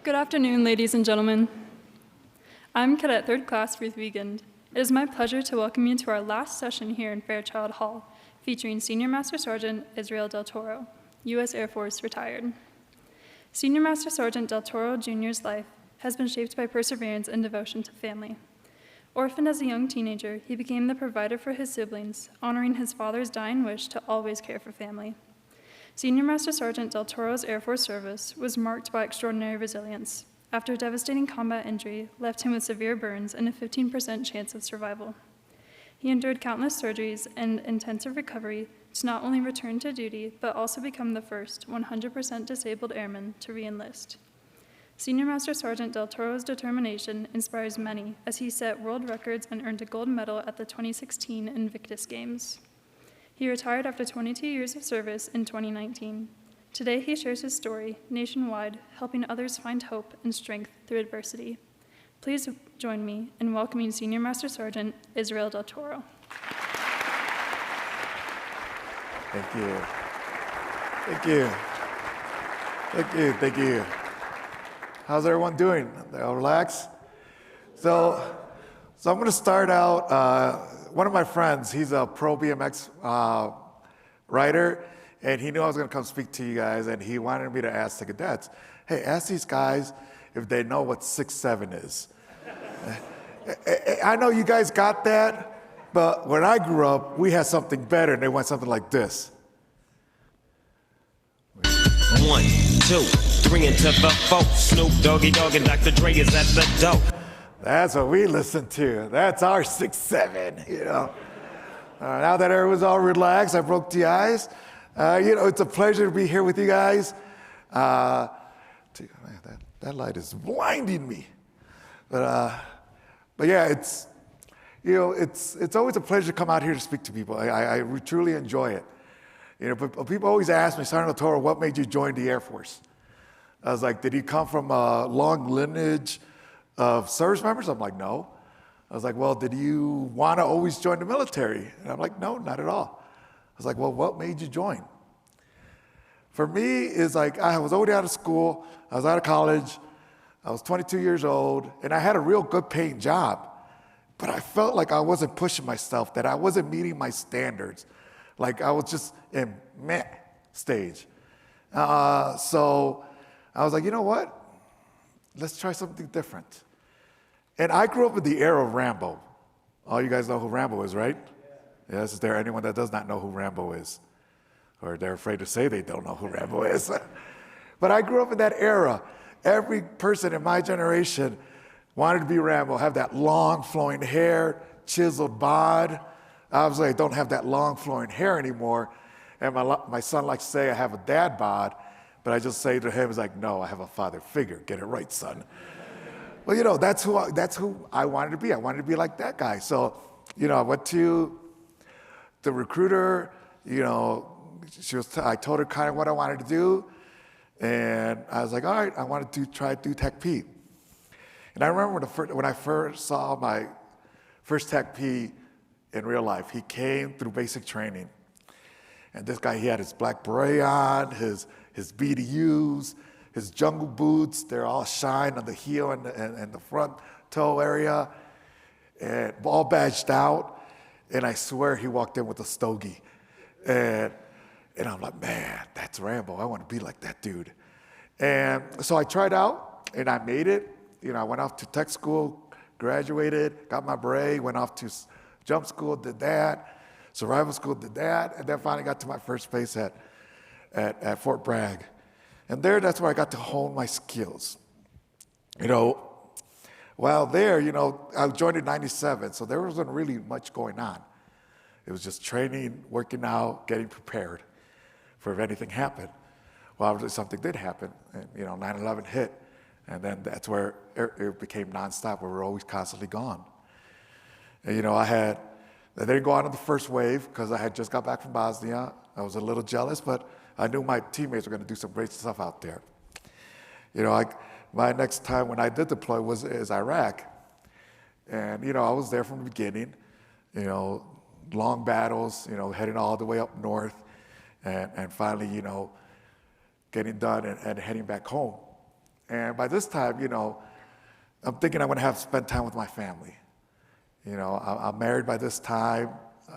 Good afternoon, ladies and gentlemen. I'm Cadet 3rd Class Ruth Wiegand. It is my pleasure to welcome you to our last session here in Fairchild Hall, featuring Senior Master Sergeant Israel Del Toro, U.S. Air Force retired. Senior Master Sergeant Del Toro Jr.'s life has been shaped by perseverance and devotion to family. Orphaned as a young teenager, he became the provider for his siblings, honoring his father's dying wish to always care for family. Senior Master Sergeant Del Toro's Air Force service was marked by extraordinary resilience. After a devastating combat injury left him with severe burns and a 15% chance of survival. He endured countless surgeries and intensive recovery to not only return to duty, but also become the first 100% disabled airman to re-enlist. Senior Master Sergeant Del Toro's determination inspires many as he set world records and earned a gold medal at the 2016 Invictus Games. He retired after 22 years of service in 2019. Today he shares his story nationwide, helping others find hope and strength through adversity. Please join me in welcoming Senior Master Sergeant Israel Del Toro. Thank you. Thank you. Thank you. Thank you. How's everyone doing? They all relaxed? So I'm going to start out. One of my friends, he's a pro BMX rider, and he knew I was going to come speak to you guys, and he wanted me to ask the cadets, hey, ask these guys if they know what 6'7" is. I know you guys got that, but when I grew up, we had something better, and they went something like this. 1, 2, 3 into the 4. Snoop Doggy Dogg and Dr. Dre is at the door. That's what we listen to. That's our 6'7", you know. Now that everyone's all relaxed, I broke the ice. It's a pleasure to be here with you guys. Man, that light is blinding me. But yeah, it's always a pleasure to come out here to speak to people. I truly enjoy it. But people always ask me, Sergeant Del Toro, what made you join the Air Force? I was like, did you come from a long lineage of service members? I'm like, no. I was like, well, did you want to always join the military? And I'm like, no, not at all. I was like, well, what made you join? For me, it's like I was already out of school. I was out of college. I was 22 years old, and I had a real good paying job. But I felt like I wasn't pushing myself, that I wasn't meeting my standards. Like I was just in meh stage. So I was like, you know what? Let's try something different. And I grew up in the era of Rambo. All you guys know who Rambo is, right? Yes, is there anyone that does not know who Rambo is? Or they're afraid to say they don't know who Rambo is? But I grew up in that era. Every person in my generation wanted to be Rambo, have that long flowing hair, chiseled bod. Obviously, I don't have that long flowing hair anymore. And my son likes to say I have a dad bod, but I just say to him, he's like, no, I have a father figure. Get it right, son. Well, that's who I wanted to be. I wanted to be like that guy. So, I went to the recruiter, I told her kind of what I wanted to do. And I was like, all right, I wanted to try to do Tech P. And I remember when I first saw my first Tech P in real life, he came through basic training. And this guy, he had his black beret on, his BDUs, his jungle boots, they're all shine on the heel and the front toe area, and all badged out. And I swear he walked in with a stogie. And I'm like, man, that's Rambo. I want to be like that dude. And so I tried out, and I made it. I went off to tech school, graduated, got my beret, went off to jump school, did that, survival school, did that, and then finally got to my first base at Fort Bragg. And that's where I got to hone my skills. While there, I joined in 97, so there wasn't really much going on. It was just training, working out, getting prepared for if anything happened. Well, obviously something did happen, and 9/11 hit, and then that's where it became nonstop, where we're always constantly gone. And I didn't go out on the first wave because I had just got back from Bosnia. I was a little jealous, but I knew my teammates were going to do some great stuff out there. My next time when I did deploy was Iraq. And, I was there from the beginning, long battles, heading all the way up north, and finally, getting done and heading back home. And by this time, I'm thinking I'm going to spend time with my family. I'm married by this time.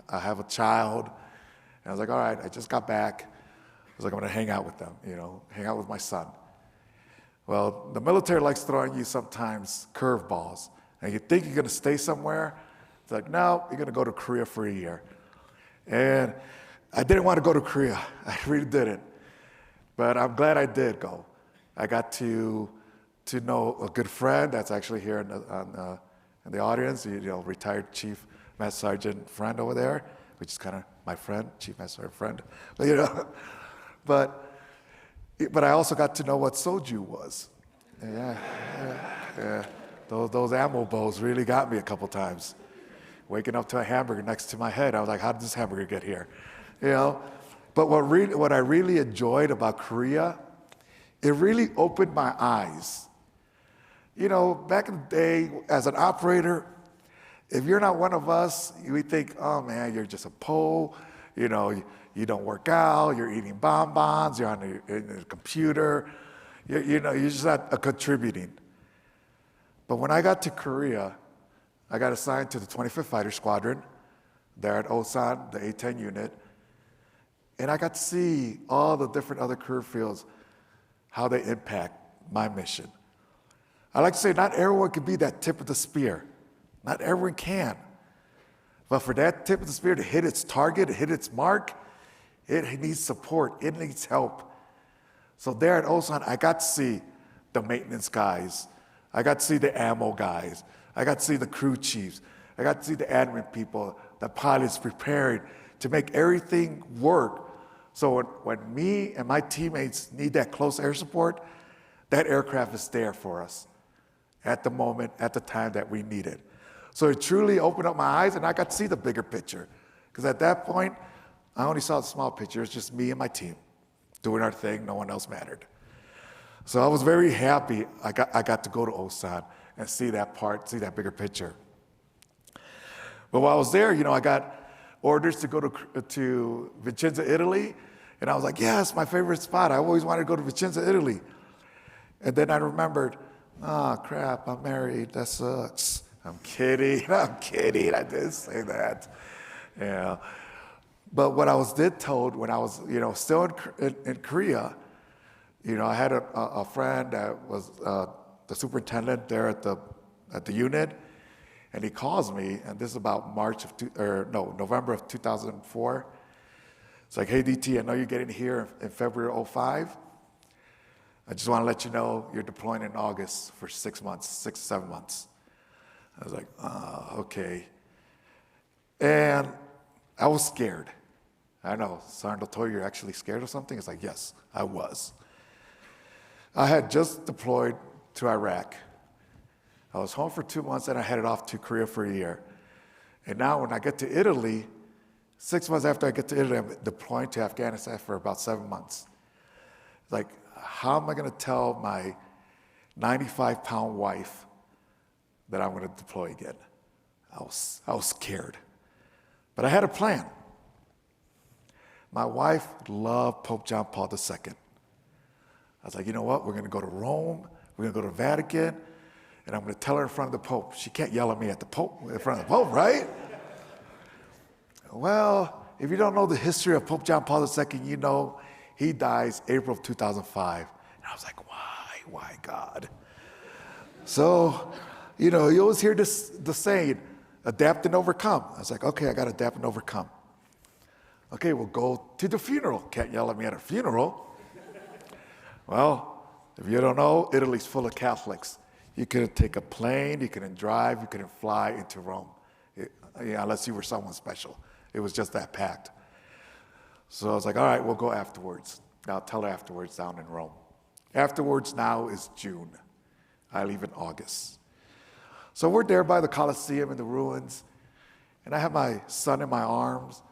I have a child. And I was like, all right, I just got back. I was like, I'm going to hang out with them, hang out with my son. Well, the military likes throwing you sometimes curveballs. And you think you're going to stay somewhere. It's like, no, you're going to go to Korea for a year. And I didn't want to go to Korea. I really didn't. But I'm glad I did go. I got to know a good friend that's actually here in the audience, retired Chief Master Sergeant friend over there, which is kind of my friend, Chief Master Sergeant friend. But I also got to know what soju was. Yeah. Those ammo bowls really got me a couple times. Waking up to a hamburger next to my head, I was like, how did this hamburger get here? But what I really enjoyed about Korea, it really opened my eyes. Back in the day, as an operator, if you're not one of us, we think, oh man, you're just a pole, you don't work out, you're eating bonbons, you're on the computer, you're just not contributing. But when I got to Korea, I got assigned to the 25th Fighter Squadron, there at Osan, the A-10 unit, and I got to see all the different other career fields, how they impact my mission. I like to say not everyone can be that tip of the spear. Not everyone can. But for that tip of the spear to hit its target, to hit its mark, it needs support, it needs help. So there at Osan, I got to see the maintenance guys. I got to see the ammo guys. I got to see the crew chiefs. I got to see the admin people, the pilots preparing to make everything work. So when me and my teammates need that close air support, that aircraft is there for us at the moment, at the time that we need it. So it truly opened up my eyes, and I got to see the bigger picture. Because at that point, I only saw the small picture. It's just me and my team doing our thing. No one else mattered. So I was very happy I got to go to Osan and see that part, see that bigger picture. But while I was there, I got orders to go to Vicenza, Italy. And I was like, yes, my favorite spot. I always wanted to go to Vicenza, Italy. And then I remembered, crap, I'm married. That sucks. I'm kidding. I didn't say that. Yeah. But what I was told when I was, still in Korea, I had a friend that was the superintendent there at the unit, and he calls me, and this is about November of 2004. It's like, hey, DT, I know you're getting here in February of 2005. I just want to let you know you're deploying in August for 6 to 7 months. I was like, okay. And I was scared. I know, Sergeant told you you're actually scared of something? It's like, yes, I was. I had just deployed to Iraq. I was home for 2 months, and I headed off to Korea for a year. And now when I get to Italy, 6 months after I get to Italy, I'm deploying to Afghanistan for about 7 months. Like, how am I going to tell my 95-pound wife that I'm going to deploy again? I was scared. But I had a plan. My wife loved Pope John Paul II. I was like, you know what? We're going to go to Rome. We're going to go to the Vatican. And I'm going to tell her in front of the Pope. She can't yell at me at the Pope, in front of the Pope, right? Well, if you don't know the history of Pope John Paul II, he dies April of 2005. And I was like, why God? So, you always hear the saying, adapt and overcome. I was like, okay, I got to adapt and overcome. Okay, we'll go to the funeral. Can't yell at me at a funeral. Well, if you don't know, Italy's full of Catholics. You couldn't take a plane, you couldn't drive, you couldn't fly into Rome, unless you were someone special. It was just that packed. So I was like, all right, we'll go afterwards. I'll tell her afterwards down in Rome. Afterwards now is June. I leave in August. So we're there by the Colosseum in the ruins, and I have my son in my arms,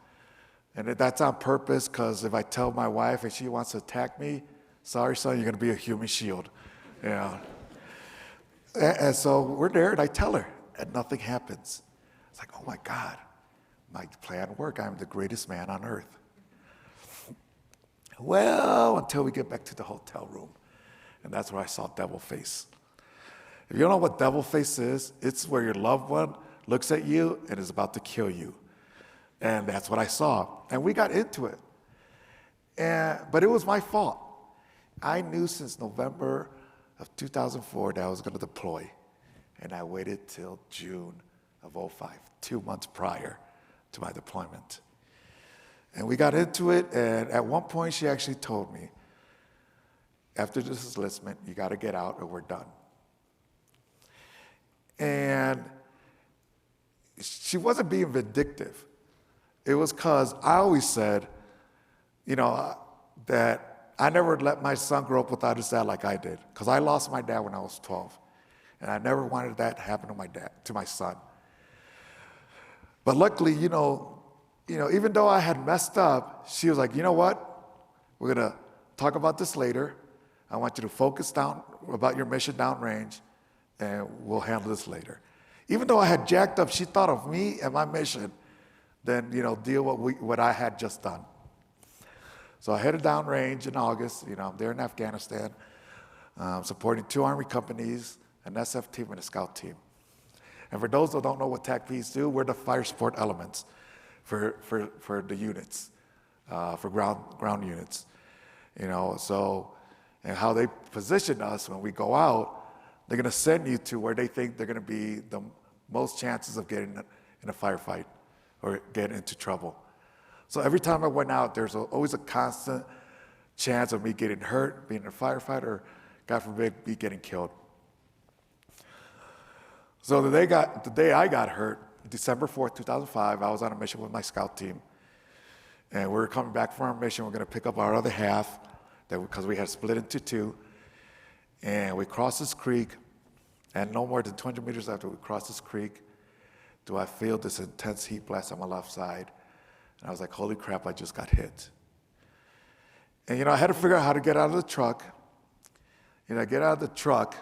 and that's on purpose, because if I tell my wife and she wants to attack me, sorry, son, you're going to be a human shield. And so we're there, and I tell her, and nothing happens. It's like, oh my God, my plan worked. I'm the greatest man on earth. Well, until we get back to the hotel room. And that's where I saw devil face. If you don't know what devil face is, it's where your loved one looks at you and is about to kill you. And that's what I saw. And we got into it. But it was my fault. I knew since November of 2004 that I was going to deploy. And I waited till June of 2005, 2 months prior to my deployment. And we got into it, and at one point she actually told me, after this enlistment, you got to get out or we're done. And she wasn't being vindictive. It was because I always said, that I never let my son grow up without his dad like I did, because I lost my dad when I was 12. And I never wanted that to happen to my son. But luckily, even though I had messed up, she was like, you know what? We're going to talk about this later. I want you to focus down about your mission downrange, and we'll handle this later. Even though I had jacked up, she thought of me and my mission, then, deal with what I had just done. So I headed downrange in August. I'm there in Afghanistan, supporting 2 Army companies, an SF team, and a scout team. And for those that don't know what TACPs do, we're the fire support elements for the units, for ground units. And how they position us when we go out, they're going to send you to where they think they're going to be the most chances of getting in a firefight or getting into trouble. So every time I went out, there's always a constant chance of me getting hurt, being a firefighter, or, God forbid, me getting killed. So the day I got hurt, December 4th, 2005, I was on a mission with my scout team. And we were coming back from our mission. We're going to pick up our other half, because we had split into 2. And we crossed this creek, and no more than 200 meters after we crossed this creek, do I feel this intense heat blast on my left side. And I was like, holy crap, I just got hit. And, I had to figure out how to get out of the truck. I get out of the truck,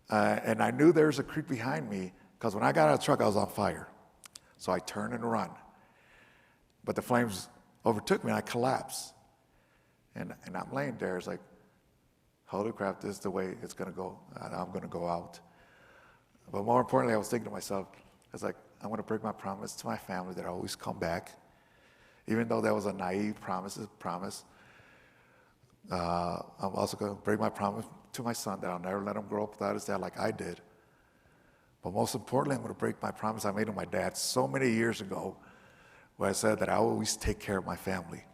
and I knew there was a creek behind me, because when I got out of the truck, I was on fire. So I turned and run. But the flames overtook me, and I collapsed. And I'm laying there. It's like, holy crap, this is the way it's going to go. I'm going to go out. But more importantly, I was thinking to myself, I was like, I'm going to break my promise to my family that I always come back. Even though that was a naive promise. I'm also going to break my promise to my son that I'll never let him grow up without his dad like I did. But most importantly, I'm going to break my promise I made to my dad so many years ago, where I said that I will always take care of my family.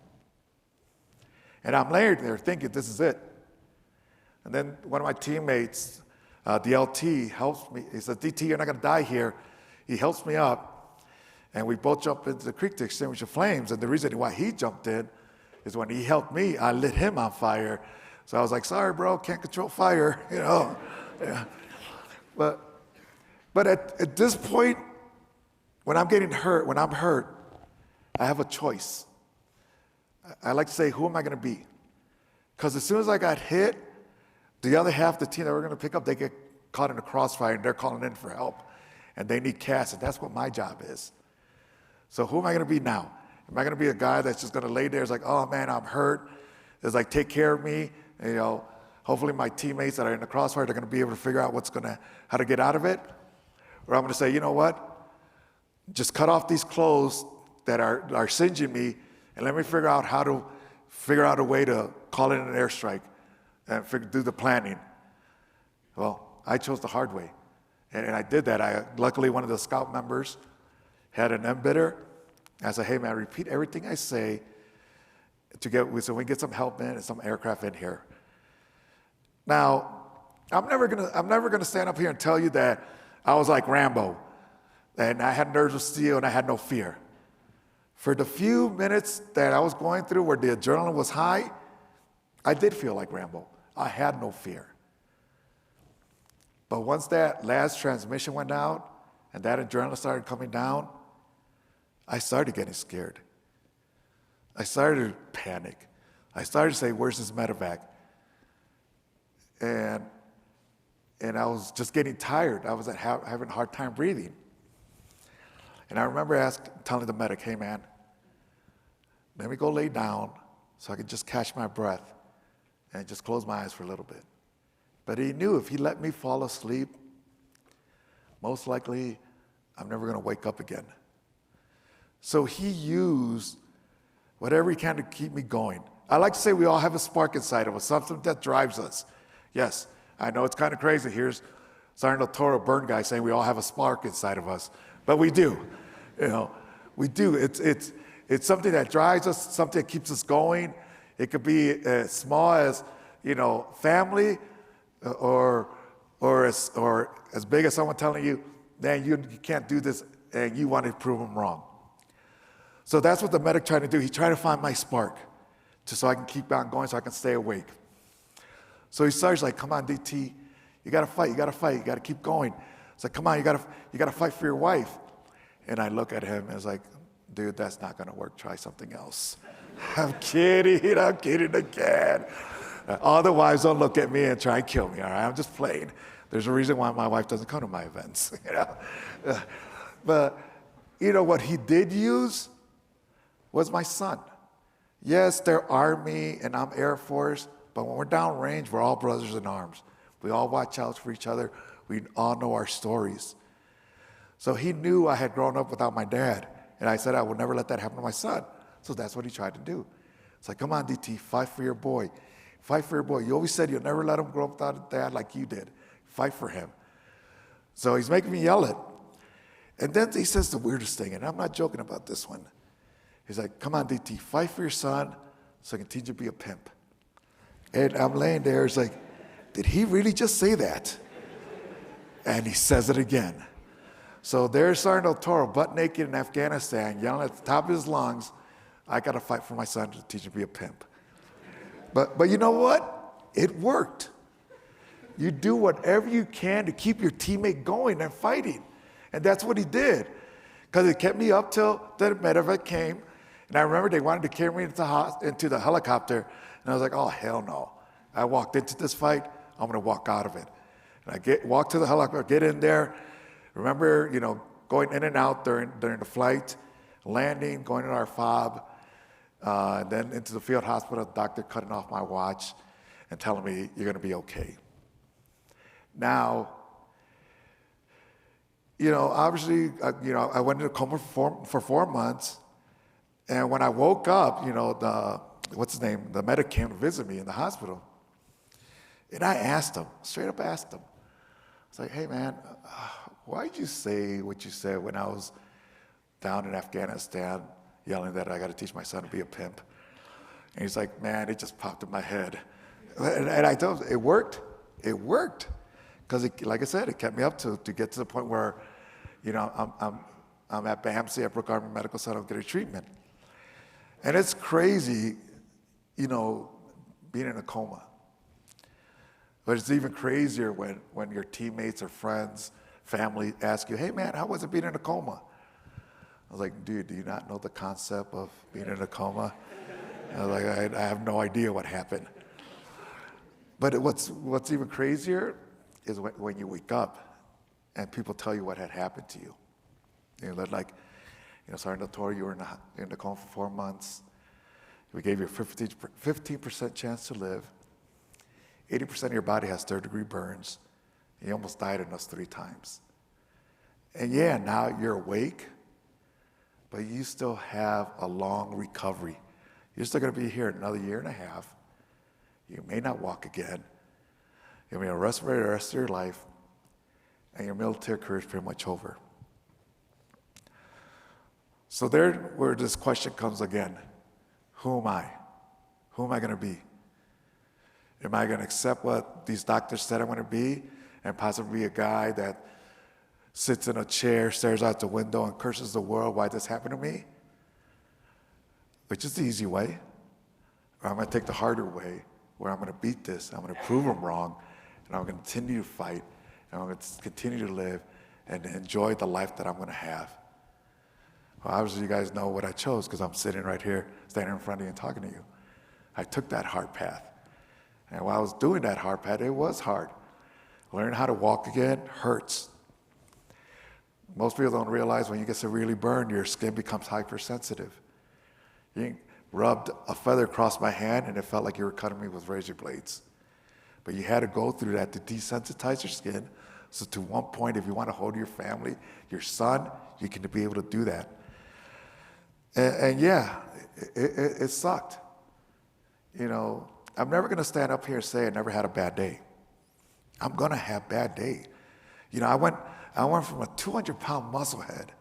And I'm laying there thinking, this is it. And then one of my teammates, the LT, helps me. He says, DT, you're not going to die here. He helps me up. And we both jump into the creek to extinguish the flames. And the reason why he jumped in is when he helped me, I lit him on fire. So I was like, sorry, bro, can't control fire, Yeah. But at this point, when I'm hurt, I have a choice. I like to say, who am I going to be? Because as soon as I got hit, the other half of the team that we're going to pick up, they get caught in a crossfire, and they're calling in for help. And they need cast, and that's what my job is. So who am I going to be now? Am I going to be a guy that's just going to lay there? It's like, oh, man, I'm hurt. It's like, take care of me. And, hopefully my teammates that are in the crossfire are going to be able to figure out how to get out of it. Or I'm going to say, you know what? Just cut off these clothes that are singeing me, and let me figure out a way to call in an airstrike and do the planning. Well, I chose the hard way. And I did that. Luckily, one of the scout members had an embedder. I said, hey, man, repeat everything I say so we can get some help in and some aircraft in here. Now, I'm never gonna stand up here and tell you that I was like Rambo, and I had nerves of steel and I had no fear. For the few minutes that I was going through where the adrenaline was high, I did feel like Rambo. I had no fear. But once that last transmission went out and that adrenaline started coming down, I started getting scared. I started to panic. I started to say, where's this medevac? And I was just getting tired. I was having a hard time breathing. And I remember telling the medic, hey, man, let me go lay down so I can just catch my breath and just close my eyes for a little bit. But he knew if he let me fall asleep, most likely I'm never going to wake up again. So he used whatever he can to keep me going. I like to say we all have a spark inside of us, something that drives us. Yes, I know it's kind of crazy. Here's Sergeant Toro, burn guy, saying we all have a spark inside of us, but we do. We do. It's something that drives us, something that keeps us going. It could be as small as family, or as big as someone telling you, man, you can't do this, and you want to prove them wrong. So that's what the medic tried to do. He tried to find my spark, so I can keep on going, so I can stay awake. So he starts like, come on, DT, you got to fight, you got to keep going. It's like, come on, you got to fight for your wife. And I look at him and it's like, dude, that's not going to work. Try something else. I'm kidding again. All the wives don't look at me and try and kill me, all right? I'm just playing. There's a reason why my wife doesn't come to my events, But, what he did use was my son. Yes, they're Army and I'm Air Force, but when we're downrange, we're all brothers in arms. We all watch out for each other. We all know our stories. So he knew I had grown up without my dad, and I said I would never let that happen to my son. So that's what he tried to do. It's like, come on, DT, fight for your boy. Fight for your boy. You always said you'll never let him grow up without a dad like you did. Fight for him. So he's making me yell it. And then he says the weirdest thing, and I'm not joking about this one. He's like, come on, DT, fight for your son so I can teach you to be a pimp. And I'm laying there, it's like, did he really just say that? And he says it again. So there's Sergeant Toro, butt naked in Afghanistan, yelling at the top of his lungs, I got to fight for my son to teach him to be a pimp. But you know what? It worked. You do whatever you can to keep your teammate going and fighting. And that's what he did. Because it kept me up till the medevac came. And I remember they wanted to carry me into the helicopter. And I was like, oh, hell no. I walked into this fight, I'm going to walk out of it. And I walk to the helicopter, get in there. Remember, going in and out during the flight, landing, going in our fob, and then into the field hospital, the doctor cutting off my watch and telling me, you're going to be okay. Now, obviously, I went into coma for 4 months. And when I woke up, the medic came to visit me in the hospital. And I asked him, straight up asked him. I was like, hey, man, why'd you say what you said when I was down in Afghanistan yelling that I got to teach my son to be a pimp? And he's like, man, it just popped in my head. And I told him, it worked. It worked. Because, like I said, it kept me up to get to the point where, I'm at BAMC at Brooke Army Medical Center getting treatment. And it's crazy, being in a coma. But it's even crazier when your teammates or friends, family ask you, hey man, how was it being in a coma? I was like, dude, do you not know the concept of being in a coma? I was like, I have no idea what happened. But what's even crazier is when you wake up and people tell you what had happened to you. They're like, Sergeant Toro, you were in the coma for 4 months. We gave you a 15% chance to live. 80% of your body has third-degree burns. You almost died in us 3 times. And yeah, now you're awake, but you still have a long recovery. You're still going to be here another 1.5 years. You may not walk again. You'll be on respirator the rest of your life, and your military career is pretty much over. So there where this question comes again. Who am I? Who am I going to be? Am I going to accept what these doctors said I'm going to be and possibly be a guy that sits in a chair, stares out the window, and curses the world why this happened to me? Which is the easy way. Or I'm going to take the harder way, where I'm going to beat this, I'm going to prove them wrong, and I'm going to continue to fight, and I'm going to continue to live and enjoy the life that I'm going to have. Well, obviously you guys know what I chose because I'm sitting right here, standing in front of you and talking to you. I took that hard path. And while I was doing that hard path, it was hard. Learning how to walk again hurts. Most people don't realize when you get severely burned, your skin becomes hypersensitive. You rubbed a feather across my hand and it felt like you were cutting me with razor blades. But you had to go through that to desensitize your skin. So to one point, if you want to hold your family, your son, you can be able to do that. And yeah, it sucked. You know, I'm never going to stand up here and say I never had a bad day. I'm going to have bad day. You know, I went from a 200-pound muscle head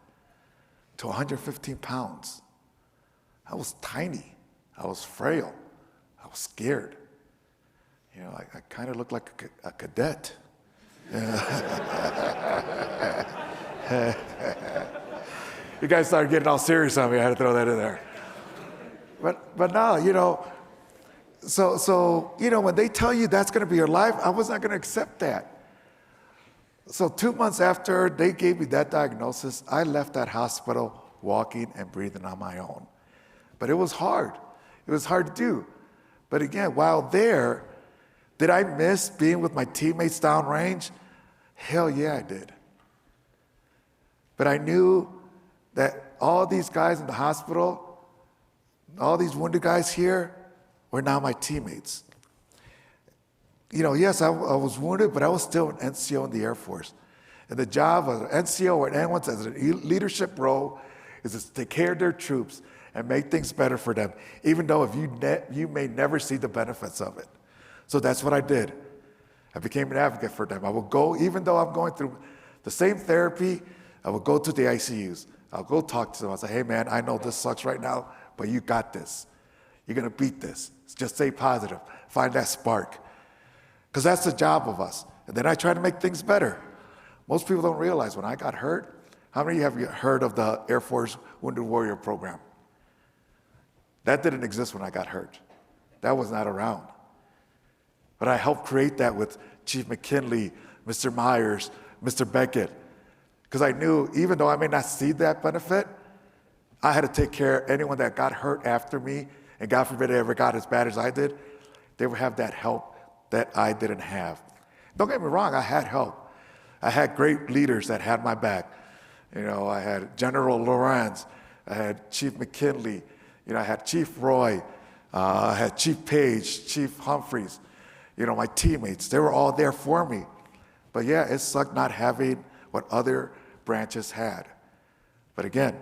to 115 pounds. I was tiny. I was frail. I was scared. You know, I kind of looked like a cadet. You guys started getting all serious on me. I had to throw that in there. But no, you know, so you know, when they tell you that's going to be your life, I was not going to accept that. So 2 months after they gave me that diagnosis, I left that hospital walking and breathing on my own. But it was hard. It was hard to do. But again, while there, did I miss being with my teammates downrange? Hell yeah, I did. But I knew that all these guys in the hospital, all these wounded guys here, were now my teammates. You know, yes, I was wounded, but I was still an NCO in the Air Force. And the job of an NCO or anyone as a leadership role is to take care of their troops and make things better for them, even though if you may never see the benefits of it. So that's what I did. I became an advocate for them. I would go, even though I'm going through the same therapy, I would go to the ICUs. I'll go talk to them. I'll say, hey man, I know this sucks right now, but you got this. You're gonna beat this. Just stay positive. Find that spark. Because that's the job of us. And then I try to make things better. Most people don't realize when I got hurt, how many of you have heard of the Air Force Wounded Warrior Program? That didn't exist when I got hurt. That was not around. But I helped create that with Chief McKinley, Mr. Myers, Mr. Beckett. Because I knew even though I may not see that benefit, I had to take care of anyone that got hurt after me, and God forbid they ever got as bad as I did, they would have that help that I didn't have. Don't get me wrong, I had help. I had great leaders that had my back. You know, I had General Lorenz, I had Chief McKinley, you know, I had Chief Roy, I had Chief Page, Chief Humphreys, you know, my teammates, they were all there for me. But yeah, it sucked not having what other branches had. But again,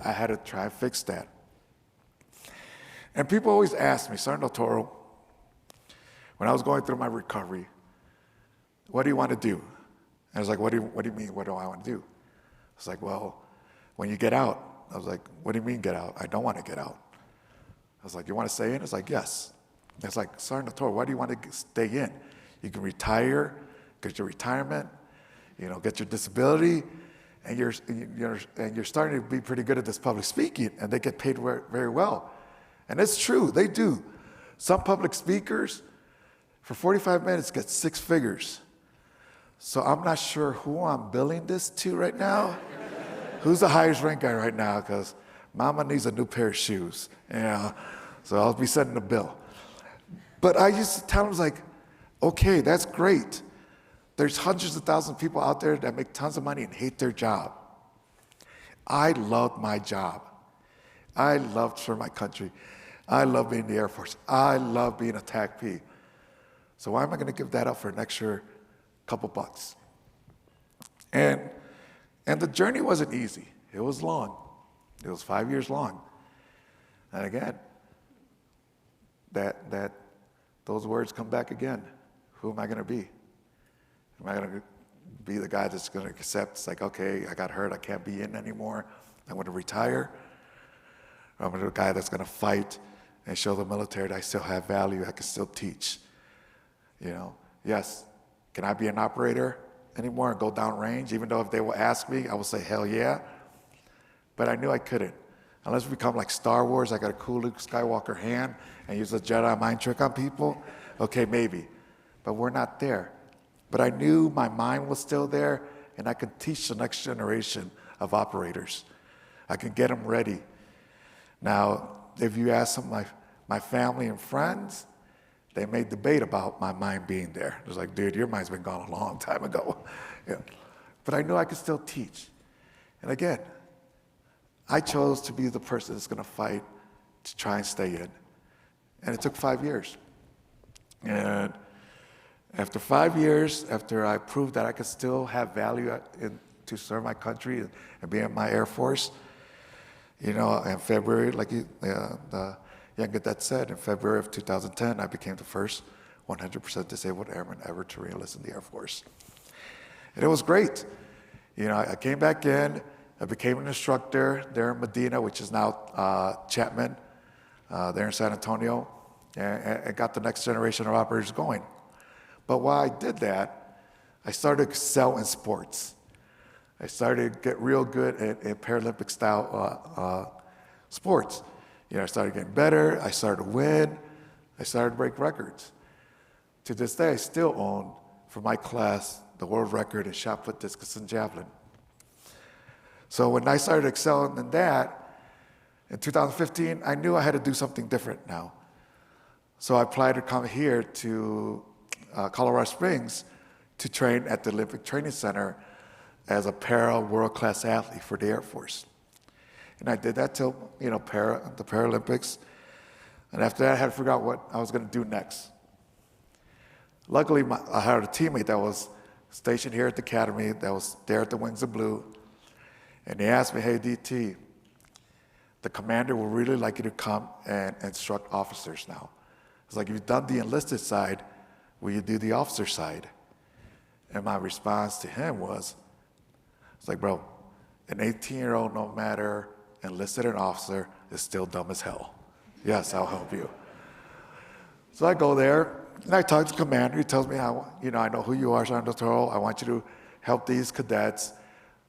I had to try and fix that. And people always ask me, Sergeant Toro, when I was going through my recovery, what do you want to do? And I was like, what do you mean, what do I want to do? I was like, well, when you get out, I was like, what do you mean get out? I don't want to get out. I was like, you want to stay in? It's like, yes. It's like, Sergeant Toro, why do you want to stay in? You can retire, get your retirement, you know, get your disability, and you're starting to be pretty good at this public speaking, and they get paid very well. And it's true, they do. Some public speakers, for 45 minutes, get 6 figures. So I'm not sure who I'm billing this to right now. Who's the highest rank guy right now? Because mama needs a new pair of shoes. Yeah, so I'll be sending a bill. But I used to tell them, like, okay, that's great. There's hundreds of thousands of people out there that make tons of money and hate their job. I loved my job. I loved serving my country. I love being in the Air Force. I love being a TACP. So why am I going to give that up for an extra couple bucks? And the journey wasn't easy. It was long. It was 5 years long. And again, those words come back again. Who am I going to be? Am I going to be the guy that's going to accept, it's like, okay, I got hurt, I can't be in anymore, I'm going to retire? Or I'm going to be the guy that's going to fight and show the military that I still have value, I can still teach? You know, yes, can I be an operator anymore and go downrange? Even though if they will ask me, I will say, hell yeah. But I knew I couldn't. Unless we become like Star Wars, I got a cool Luke Skywalker hand and use a Jedi mind trick on people, okay, maybe. But we're not there. But I knew my mind was still there, and I could teach the next generation of operators. I can get them ready. Now, if you ask some of my family and friends, they may debate about my mind being there. It's like, dude, your mind's been gone a long time ago. Yeah. But I knew I could still teach. And again, I chose to be the person that's going to fight to try and stay in. And it took 5 years. And After 5 years, after I proved that I could still have value to serve my country and be in my Air Force, in February, like the young cadet said, in February of 2010, I became the first 100% disabled airman ever to reenlist in the Air Force. And it was great. I came back in, I became an instructor there in Medina, which is now Chapman, there in San Antonio, and got the next generation of operators going. But while I did that, I started to excel in sports. I started to get real good in Paralympic style sports. I started getting better, I started to win, I started to break records. To this day, I still own, for my class, the world record in shot put, discus, and javelin. So when I started excelling in that, in 2015, I knew I had to do something different now. So I applied to come here to Colorado Springs to train at the Olympic Training Center as a para world-class athlete for the Air Force. And I did that till, the Paralympics. And after that, I had to figure out what I was going to do next. Luckily, I had a teammate that was stationed here at the academy, that was there at the Wings of Blue. And he asked me, hey, DT, the commander would really like you to come and instruct officers now. It's like, if you've done the enlisted side, will you do the officer side? And my response to him was, it's like, bro, an 18-year-old, no matter enlisted or officer, is still dumb as hell. Yes, I'll help you. So I go there, and I talk to the commander. He tells me, I know who you are, Sergeant Toro. I want you to help these cadets.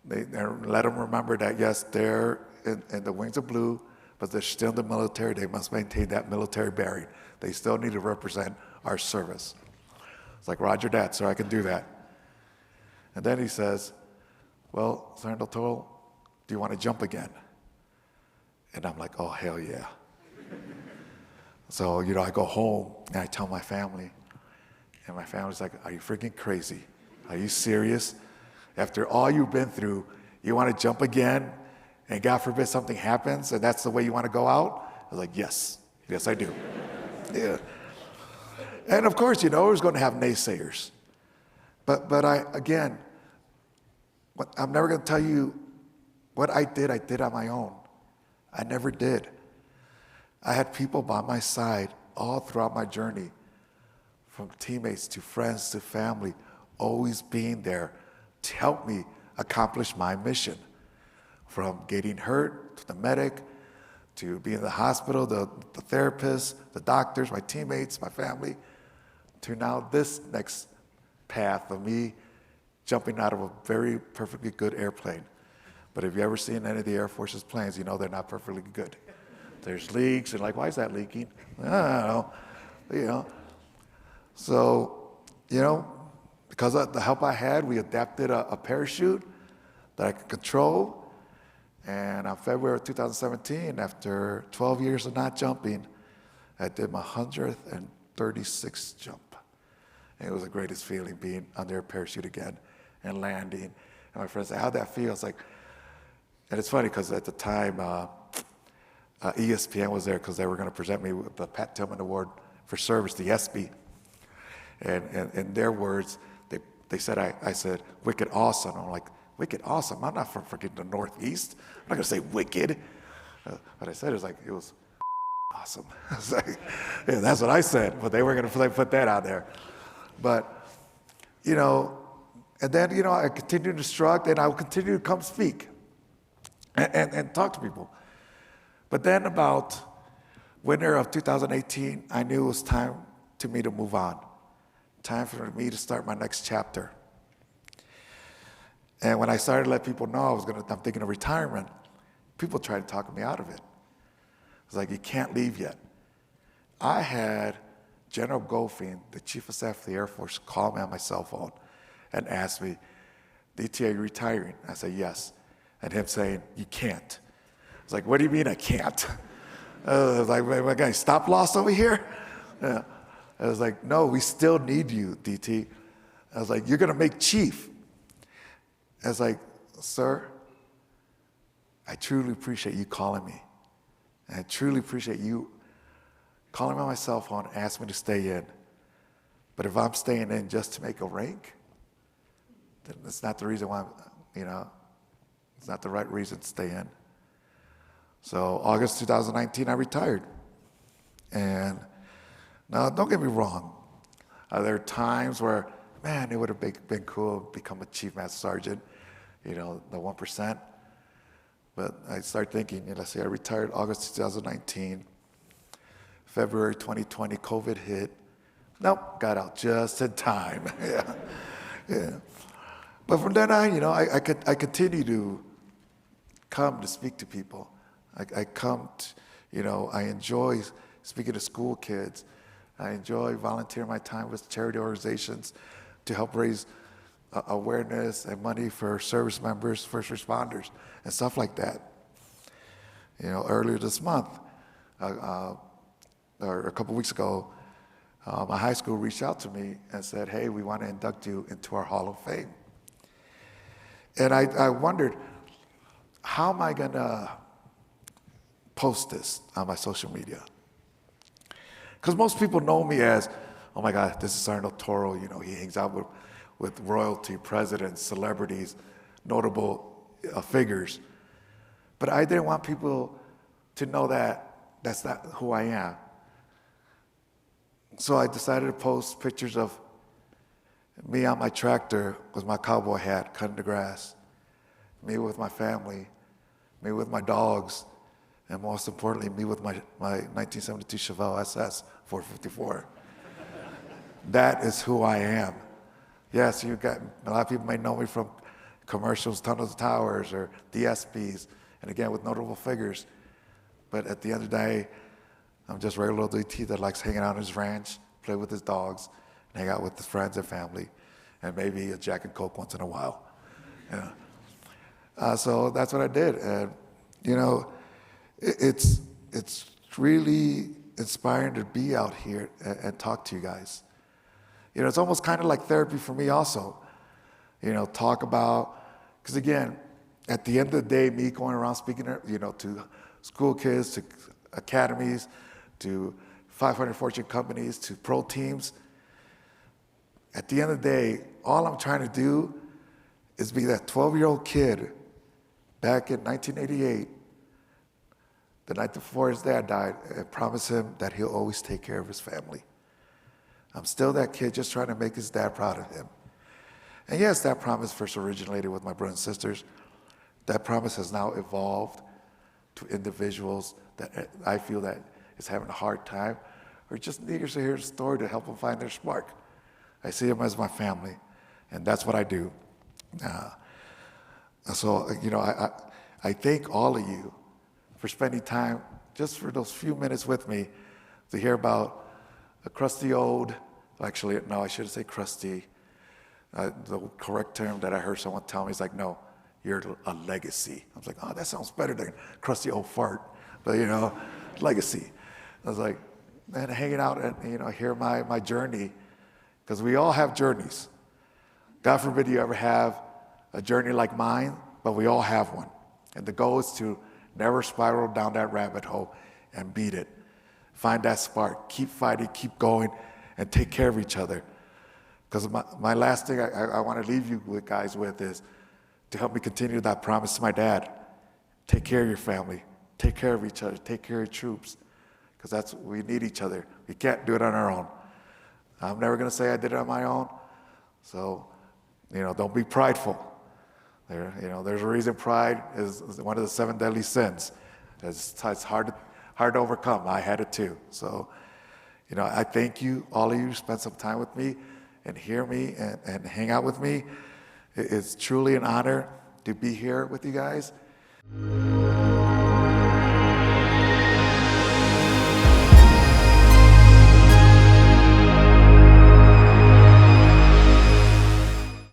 Let them remember that, yes, they're in the Wings of Blue, but they're still in the military. They must maintain that military bearing. They still need to represent our service. It's like, roger that, sir, I can do that. And then he says, well, Sergeant Toro, do you want to jump again? And I'm like, oh, hell yeah. So, I go home and I tell my family, and my family's like, are you freaking crazy? Are you serious? After all you've been through, you want to jump again, and God forbid something happens, and that's the way you want to go out? I was like, yes, I do. Yeah. And of course, we're going to have naysayers. But I'm never going to tell you what I did on my own. I never did. I had people by my side all throughout my journey, from teammates to friends to family, always being there to help me accomplish my mission. From getting hurt, to the medic, to being in the hospital, the therapists, the doctors, my teammates, my family, to now this next path of me jumping out of a very perfectly good airplane. But if you've ever seen any of the Air Force's planes, you know they're not perfectly good. There's leaks, and like, why is that leaking? I don't know. So, because of the help I had, we adapted a parachute that I could control. And on February of 2017, after 12 years of not jumping, I did my 136th jump. And it was the greatest feeling, being under a parachute again and landing. And my friends said, how'd that feel? It's like, and it's funny because at the time, ESPN was there because they were going to present me with the Pat Tillman Award for Service, the ESPY. And in their words, they said, I said, wicked awesome. I'm like, wicked awesome? I'm not from freaking the Northeast. I'm not going to say wicked. What I said it was awesome. I was like, yeah, that's what I said, but they were going to put that out there. But, and then, I continued to instruct, and I would continue to come speak and talk to people. But then about winter of 2018, I knew it was time to me to move on. Time for me to start my next chapter. And when I started to let people know I'm thinking of retirement, people tried to talk me out of it. It's like, you can't leave yet. I had General Goldfein, the Chief of Staff of the Air Force, call me on my cell phone and ask me, DT, are you retiring? I said, yes. And him saying, you can't. I was like, what do you mean I can't? I was like, am I going stop loss over here? Yeah. I was like, no, we still need you, DT. I was like, you're going to make chief. I was like, sir, I truly appreciate you calling me. And I truly appreciate you calling me on my cell phone and asking me to stay in. But if I'm staying in just to make a rank, then that's not the reason why it's not the right reason to stay in. So August 2019, I retired. And now, don't get me wrong. There are times where, man, it would have been cool to become a Chief Master Sergeant, the 1%. But I started thinking, let's see, I retired August 2019. February 2020, COVID hit. Nope, got out just in time. yeah. But from then on, I continue to come to speak to people. I enjoy speaking to school kids. I enjoy volunteering my time with charity organizations to help raise awareness and money for service members, first responders, and stuff like that. Earlier this month, or a couple weeks ago, my high school reached out to me and said, hey, we want to induct you into our Hall of Fame. And I wondered, how am I going to post this on my social media? Because most people know me as, oh my God, this is Sergeant Toro. He hangs out with royalty, presidents, celebrities, notable figures. But I didn't want people to know that that's not who I am. So I decided to post pictures of me on my tractor with my cowboy hat, cutting the grass, me with my family, me with my dogs, and most importantly, me with my 1972 Chevelle SS 454. That is who I am. Yes, a lot of people may know me from commercials, Tunnels to Towers, or DSPs, and again, with notable figures. But at the end of the day, I'm just a regular little DT that likes hanging out on his ranch, play with his dogs, and hang out with his friends and family, and maybe a Jack and Coke once in a while. So that's what I did. And, it's really inspiring to be out here and talk to you guys. It's almost kind of like therapy for me also. Talk about, because again, at the end of the day, me going around speaking, to school kids, to academies, to 500 Fortune companies, to pro teams. At the end of the day, all I'm trying to do is be that 12-year-old kid back in 1988, the night before his dad died, and promise him that he'll always take care of his family. I'm still that kid just trying to make his dad proud of him. And yes, that promise first originated with my brothers and sisters. That promise has now evolved to individuals that I feel that is having a hard time or just eager to hear a story to help them find their spark. I see them as my family, and that's what I do. So, I thank all of you for spending time just for those few minutes with me to hear about a crusty old, actually, no, I shouldn't say crusty. The correct term that I heard someone tell me is like, no, you're a legacy. I was like, oh, that sounds better than crusty old fart, but legacy. I was like, man, hanging out and hear my journey, because we all have journeys. God forbid you ever have a journey like mine, but we all have one. And the goal is to never spiral down that rabbit hole and beat it. Find that spark, keep fighting, keep going, and take care of each other. Because my last thing I want to leave you guys with is to help me continue that promise to my dad. Take care of your family, take care of each other, take care of your troops, because we need each other. We can't do it on our own. I'm never going to say I did it on my own, so don't be prideful. There's a reason pride is one of the 7 deadly sins. It's hard to overcome. I had it too. So, I thank you, all of you, spend some time with me and hear me and hang out with me. It's truly an honor to be here with you guys.